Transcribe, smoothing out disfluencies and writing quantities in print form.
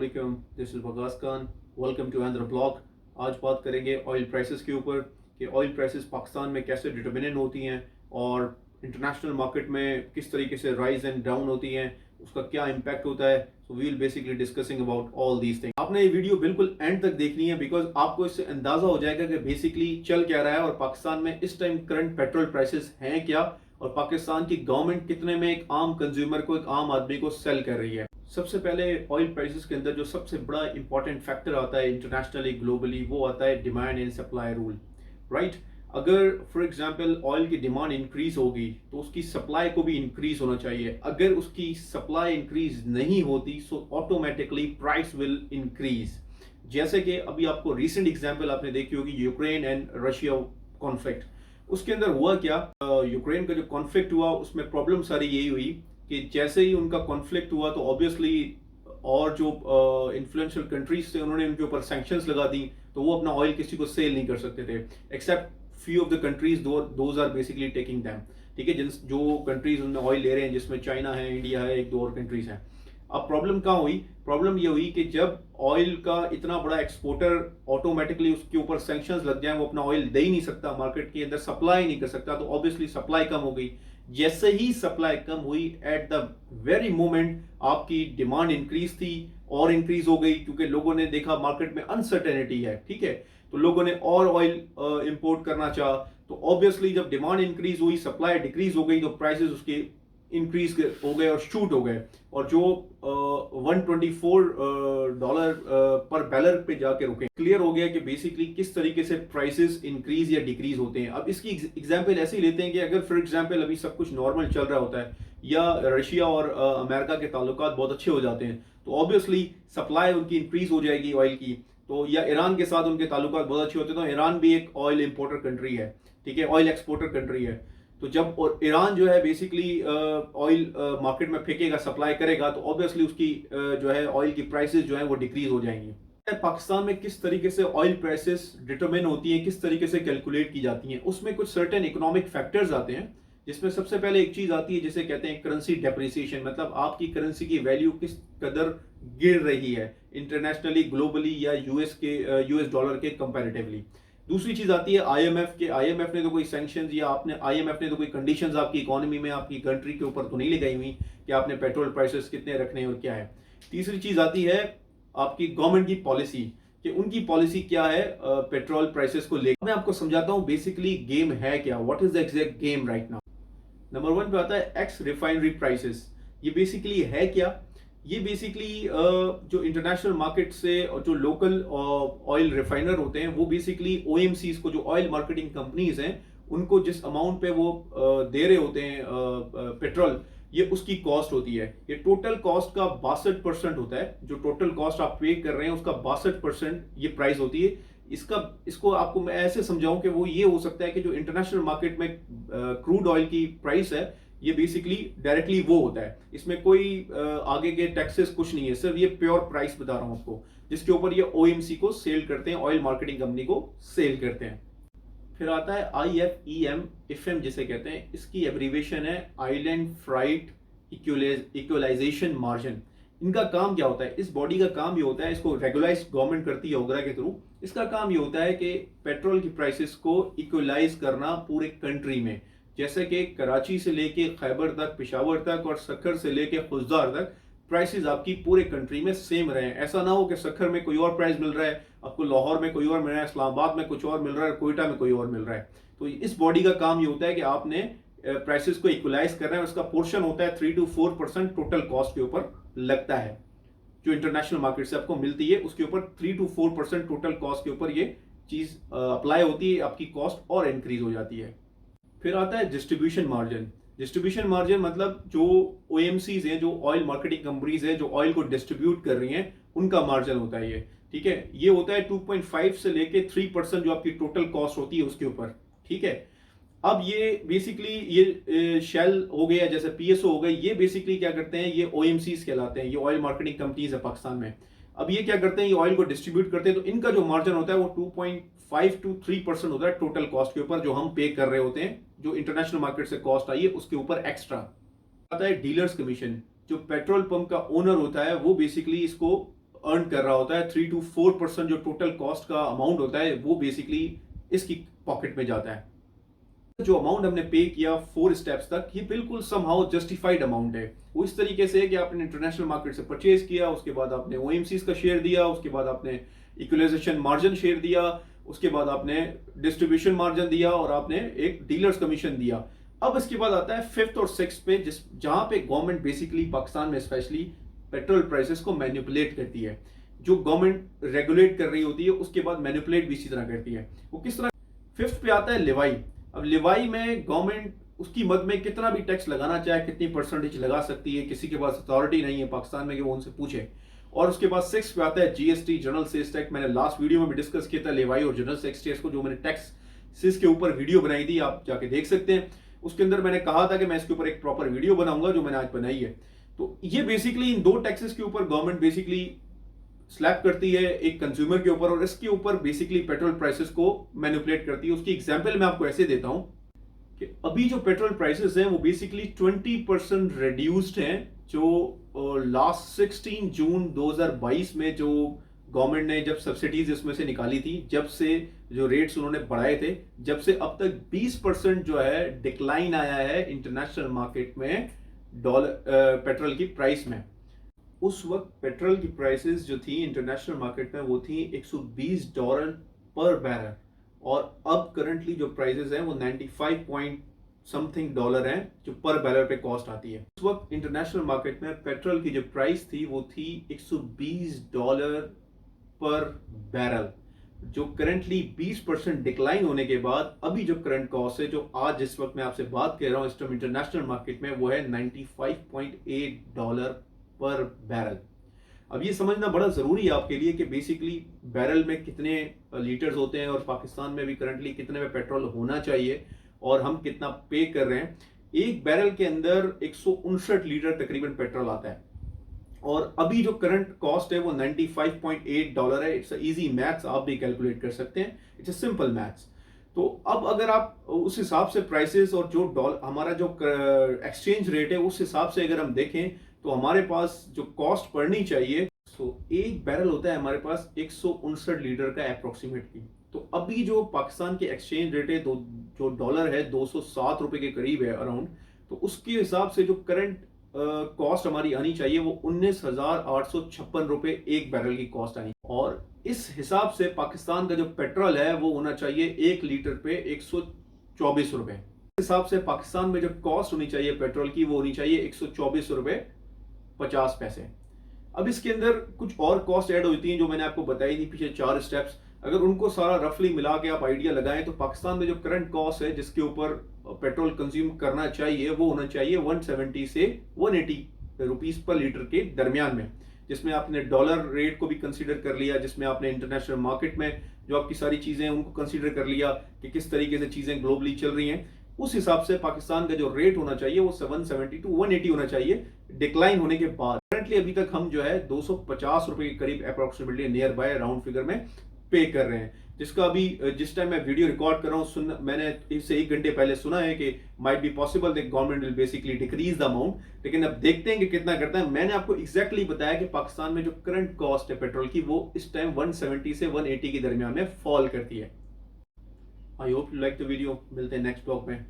वालेकुम, this is Waqas Khan. Welcome to another blog. आज बात करेंगे ऑयल प्राइसेस के ऊपर कि ऑयल प्राइसेस पाकिस्तान में कैसे डिटरमिनेट होती हैं और इंटरनेशनल मार्केट में किस तरीके से राइज एंड डाउन होती हैं, उसका क्या इम्पैक्ट होता है। So we will basically discussing about all these things. आपने ये वीडियो बिल्कुल एंड तक देखनी है बिकॉज आपको इससे अंदाजा हो जाएगा कि बेसिकली चल क्या रहा है और पाकिस्तान में इस टाइम करंट पेट्रोल प्राइसेस हैं क्या और पाकिस्तान की गवर्नमेंट कितने में एक आम कंज्यूमर को, एक आम आदमी को सेल कर रही है। सबसे पहले ऑयल प्राइसेस के अंदर जो सबसे बड़ा इंपॉर्टेंट फैक्टर आता है इंटरनेशनली ग्लोबली, वो आता है demand and supply rule, right. अगर फॉर एग्जांपल ऑयल की डिमांड इंक्रीज होगी तो उसकी सप्लाई को भी इंक्रीज होना चाहिए। अगर उसकी सप्लाई इंक्रीज नहीं होती so automatically price will increase. जैसे कि अभी आपको रिसेंट एग्जांपल आपने देखी होगी, यूक्रेन एंड रशिया कॉन्फ्लिक्ट। उसके अंदर हुआ क्या, यूक्रेन का जो कॉन्फ्लिक्ट हुआ उसमें प्रॉब्लम सारी यही हुई कि जैसे ही उनका कॉन्फ्लिक्ट हुआ तो ऑब्वियसली और जो इन्फ्लुएंशियल कंट्रीज थे उन्होंने उनके ऊपर सैंक्शंस लगा दी, तो वो अपना ऑयल किसी को सेल नहीं कर सकते थे except few of the countries, those are basically taking them. ठीक है, जिन जो कंट्रीज उनमें ऑयल ले रहे हैं जिसमें चाइना है, इंडिया है, एक दो और कंट्रीज हैं। अब प्रॉब्लम कहाँ हुई? प्रॉब्लम ये हुई कि जब ऑयल का इतना बड़ा एक्सपोर्टर ऑटोमेटिकली उसके ऊपर सैंक्शंस लग जाए, वो अपना ऑयल दे ही नहीं सकता, मार्केट के अंदर सप्लाई नहीं कर सकता, तो ऑब्वियसली सप्लाई कम हो गई। जैसे ही सप्लाई कम हुई एट द वेरी मोमेंट आपकी डिमांड इंक्रीज थी और इंक्रीज हो गई, क्योंकि लोगों ने देखा मार्केट में अनसर्टेनिटी है, ठीक है, तो लोगों ने और ऑयल इंपोर्ट करना चाहा। तो ऑब्वियसली जब डिमांड इंक्रीज हुई, सप्लाई डिक्रीज हो गई, तो प्राइसेस उसके इंक्रीज हो गए और शूट हो गए, और जो $124 पर बैरल पे जाके रुके। क्लियर हो गया कि बेसिकली किस तरीके से प्राइसेस इंक्रीज या डिक्रीज होते हैं। अब इसकी एग्जांपल ऐसे ही लेते हैं कि अगर फॉर एग्जांपल अभी सब कुछ नॉर्मल चल रहा होता है या रशिया और अमेरिका के ताल्लुकात बहुत अच्छे हो जाते हैं, तो ऑब्वियसली सप्लाई उनकी इंक्रीज हो जाएगी ऑयल की। तो या ईरान के साथ उनके ताल्लुकात बहुत अच्छे होते हैं, तो ईरान भी एक ऑयल इंपोर्टर कंट्री है, ठीक है, ऑयल एक्सपोर्टर कंट्री है। तो जब ईरान जो है बेसिकली ऑयल मार्केट में फेंकेगा, सप्लाई करेगा, तो ऑब्वियसली उसकी जो है ऑयल की प्राइसेस जो है वो डिक्रीज हो जाएंगी। पाकिस्तान में किस तरीके से ऑयल प्राइसेस डिटरमिन होती हैं, किस तरीके से कैलकुलेट की जाती हैं, उसमें कुछ सर्टेन इकोनॉमिक फैक्टर्स आते हैं, जिसमें सबसे पहले एक चीज आती है जिसे कहते हैं करेंसी डेप्रिसिएशन। मतलब आपकी करेंसी की वैल्यू किस कदर गिर रही है इंटरनेशनली, ग्लोबली या यूएस डॉलर के कंपैरेटिवली। दूसरी चीज आती है आईएमएफ के। आईएमएफ ने तो कोई सैंक्शंस या आपने आईएमएफ ने तो कोई कंडीशंस आपकी इकोनॉमी में, आपकी कंट्री के ऊपर तो नहीं लगाई हुई कि आपने पेट्रोल प्राइसेस कितने रखने हैं और क्या है। तीसरी चीज आती है आपकी गवर्नमेंट की पॉलिसी, कि उनकी पॉलिसी क्या है पेट्रोल प्राइसेस को लेकर। मैं आपको समझाता हूं बेसिकली गेम है क्या, what is the exact game right now. Number 1 पे आता है एक्स रिफाइनरी प्राइसेस। ये बेसिकली है क्या? ये बेसिकली जो इंटरनेशनल मार्केट से जो लोकल ऑयल रिफाइनर होते हैं वो बेसिकली ओएमसीज को, जो ऑयल मार्केटिंग कंपनीज हैं, उनको जिस अमाउंट पे वो दे रहे होते हैं पेट्रोल, ये उसकी कॉस्ट होती है। ये टोटल कॉस्ट का 62% होता है। जो टोटल कॉस्ट आप पे कर रहे हैं उसका 62% ये प्राइस होती है। इसको आपको मैं ऐसे समझाऊं कि वो ये हो सकता है कि जो इंटरनेशनल मार्केट में क्रूड ऑयल की प्राइस है, ये बेसिकली डायरेक्टली वो होता है, इसमें कोई आगे के टैक्सेस कुछ नहीं है, सिर्फ ये प्योर प्राइस बता रहा हूं आपको, जिसके ऊपर ये ओएमसी को सेल करते हैं, ऑयल मार्केटिंग कंपनी को सेल करते हैं। फिर आता है IFEM, इफएम जिसे कहते हैं, इसकी एब्रीविएशन है आइलैंड फ्राइट इक्वलाइजेशन मार्जिन। इनका काम क्या होता है? इस बॉडी का काम ये होता है, इसको रेगुलाइज गवर्नमेंट करती है ओगरा के थ्रू। इसका काम ये होता है कि पेट्रोल की प्राइसेस को इक्वलाइज करना पूरे कंट्री में, जैसे कि कराची से लेके खैबर तक, पिशावर तक और सक्खर से लेके खुजदार तक प्राइसेस आपकी पूरे कंट्री में सेम रहे। ऐसा ना हो कि सक्खर में कोई और प्राइस मिल रहा है, आपको लाहौर में कोई और मिल रहा है, इस्लामाबाद में कुछ और मिल रहा है, कोयटा में कोई और मिल रहा है। तो इस बॉडी का काम ये होता है कि आपने प्राइसेस को इक्वलाइज करना है। उसका पोर्शन होता है 3 to 4% टोटल कॉस्ट के ऊपर लगता है, जो इंटरनेशनल मार्केट से आपको मिलती है उसके ऊपर 3 to 4% टोटल कॉस्ट के ऊपर ये चीज अप्लाई होती है, आपकी कॉस्ट और इंक्रीज हो जाती है। फिर आता है डिस्ट्रीब्यूशन मार्जिन। डिस्ट्रीब्यूशन मार्जिन मतलब जो ओएमसीज हैं, जो ऑयल मार्केटिंग कंपनीज हैं, जो ऑयल को डिस्ट्रीब्यूट कर रही हैं, उनका मार्जिन होता है ये, ठीक है। ये होता है 2.5 से लेके 3% जो आपकी टोटल कॉस्ट होती है उसके ऊपर, ठीक है। अब ये बेसिकली ये शेल हो गया, जैसे पीएसओ हो गए, ये बेसिकली क्या करते हैं, ये ओएमसीज कहलाते हैं, ये ऑयल मार्केटिंग कंपनीज है पाकिस्तान में। अब ये क्या करते हैं, ये ऑयल को डिस्ट्रीब्यूट करते हैं, तो इनका जो मार्जिन होता है वो 2.5 to 3% होता है टोटल कॉस्ट के ऊपर, जो हम पे कर रहे होते हैं, जो इंटरनेशनल मार्केट से कॉस्ट आई है उसके ऊपर एक्स्ट्रा आता है। डीलर्स कमीशन, जो पेट्रोल पंप का ओनर होता है वो बेसिकली इसको अर्न कर रहा होता है, 3 to 4% जो टोटल कॉस्ट का अमाउंट होता है वो बेसिकली इसकी पॉकेट में जाता है। जो अमाउंट हमने पे किया 4 स्टेप्स तक, ये बिल्कुल समहाउ जस्टिफाइड अमाउंट है। वो इस तरीके से है कि आपने इंटरनेशनल मार्केट से परचेज किया, उसके बाद आपने ओएमसीज का शेयर दिया, उसके बाद आपने इक्वलाइजेशन मार्जिन शेयर दिया, उसके बाद आपने डिस्ट्रीब्यूशन मार्जिन दिया और आपने एक डीलर्स कमीशन दिया। अब इसके बाद आता है 5th और 6th पे, जहां पे गवर्नमेंट बेसिकली पाकिस्तान में स्पेशली पेट्रोल प्राइसेस को मैनिपुलेट करती है। जो गवर्नमेंट रेगुलेट कर रही होती है उसके बाद मैनिपुलेट भी इसी तरह करती है। वो किस तरह? 5th पे आता है लिवाई। अब लिवाई में गवर्नमेंट उसकी मद में कितना भी टैक्स लगाना चाहे, कितनी परसेंटेज लगा सकती है, किसी के पास अथॉरिटी नहीं है पाकिस्तान में कि वो उनसे पूछे। और उसके बाद 6 पे आता है जीएसटी, जनरल सेल्स टैक्स। मैंने लास्ट वीडियो में भी डिस्कस किया था लिवाई और जनरल सेल्स टैक्स को, जो मैंने टैक्स के ऊपर वीडियो बनाई थी, आप जाके देख सकते हैं। उसके अंदर मैंने कहा था कि मैं इसके ऊपर एक प्रॉपर वीडियो बनाऊंगा, जो मैंने आज बनाई है। तो ये बेसिकली इन 2 टैक्सेस के ऊपर गवर्नमेंट बेसिकली स्लैप करती है एक कंज्यूमर के ऊपर, और इसके ऊपर बेसिकली पेट्रोल प्राइसेस को मैनिपुलेट करती है। उसकी एग्जांपल मैं आपको ऐसे देता हूं कि अभी जो पेट्रोल प्राइसेस हैं वो बेसिकली 20% रिड्यूस्ड हैं, जो लास्ट 16 जून 2022 में जो गवर्नमेंट ने जब सब्सिडीज इसमें से निकाली थी, जब से जो रेट्स उन्होंने बढ़ाए थे, जब से अब तक 20% जो है डिक्लाइन आया है इंटरनेशनल मार्केट में पेट्रोल की प्राइस में। उस वक्त पेट्रोल की प्राइसेस जो थी इंटरनेशनल मार्केट में वो थी $120 पर बैरल, और अब करंटली जो प्राइसेस हैं वो 95 पॉइंट समथिंग डॉलर हैं जो पर बैरल पे कॉस्ट आती है। उस वक्त इंटरनेशनल मार्केट में पेट्रोल की जो प्राइस थी वो थी $120 पर बैरल, जो करंटली 20% डिक्लाइन होने के बाद अभी जो करंट कॉस्ट है, जो आज जिस वक्त मैं आपसे बात कर रहा हूं इस टाइम इंटरनेशनल मार्केट में, वो है $95.8 पर बैरल। अब ये समझना बड़ा जरूरी है आपके लिए कि बेसिककली बैरल में कितने लीटर्स होते हैं और पाकिस्तान में भी करंटली कितने में पेट्रोल होना चाहिए और हम कितना पे कर रहे हैं। एक बैरल के अंदर 159 लीटर तकरीबन पेट्रोल आता है, और अभी जो करंट कॉस्ट है वो $95.8 है। इट्स इजी मैथ्स, आप भी कैलकुलेट कर सकते हैं, इट्स अ सिंपल मैथ्स। तो अब अगर आप उस हिसाब से प्राइसेस और जो हमारा जो एक्सचेंज रेट है उस हिसाब से अगर हम देखें तो हमारे पास जो कॉस्ट पड़नी चाहिए, एक बैरल होता है हमारे पास 159 लीटर का अप्रोक्सीमेटली। तो अभी जो पाकिस्तान के एक्सचेंज रेट है, जो डॉलर है 207 रुपए के करीब है अराउंड, तो उसके हिसाब से जो करंट कॉस्ट हमारी आनी चाहिए वो 19,856 रुपए एक बैरल की कॉस्ट आनी। और इस हिसाब से पाकिस्तान का जो पेट्रोल है वो होना चाहिए 1 लीटर पे 124 रुपए। इस हिसाब से पाकिस्तान में जो कॉस्ट होनी चाहिए पेट्रोल की वो होनी चाहिए 124 रुपए 50 पैसे। अब इसके अंदर कुछ और कॉस्ट ऐड होती हैं जो मैंने आपको बताई थी पीछे 4 स्टेप्स। अगर उनको सारा रफली मिला के आप आइडिया लगाएं तो पाकिस्तान में जो करंट कॉस्ट है जिसके ऊपर पेट्रोल कंज्यूम करना चाहिए वो होना चाहिए 170 से 180 रुपीस पर लीटर के दरमियान में, जिसमें आपने डॉलर रेट को भी कंसीडर कर लिया, जिसमें आपने इंटरनेशनल मार्केट में जो आपकी सारी चीजें हैं उनको कंसीडर कर लिया कि किस तरीके से चीजें ग्लोबली चल रही हैं। उस हिसाब से पाकिस्तान का जो रेट होना चाहिए वो 770 टू 180 होना चाहिए डिक्लाइन होने के बाद। करंटली अभी तक हम जो है 250 रुपए के करीब approximately near by round figure में पे कर रहे हैं, जिसका अभी जिस टाइम मैं वीडियो रिकॉर्ड कर रहा हूँ मैंने इससे 1 घंटे पहले सुना है कि might be possible that government will basically decrease the amount, लेकिन अब देखते हैं कि कितना करता है। मैंने आपको एग्जैक्टली बताया कि पाकिस्तान में जो करंट कॉस्ट है पेट्रोल की वो इस टाइम 170 से 180 के दरमियान में फॉल करती है। I hope you like the video. मिलते हैं नेक्स्ट ब्लॉग में।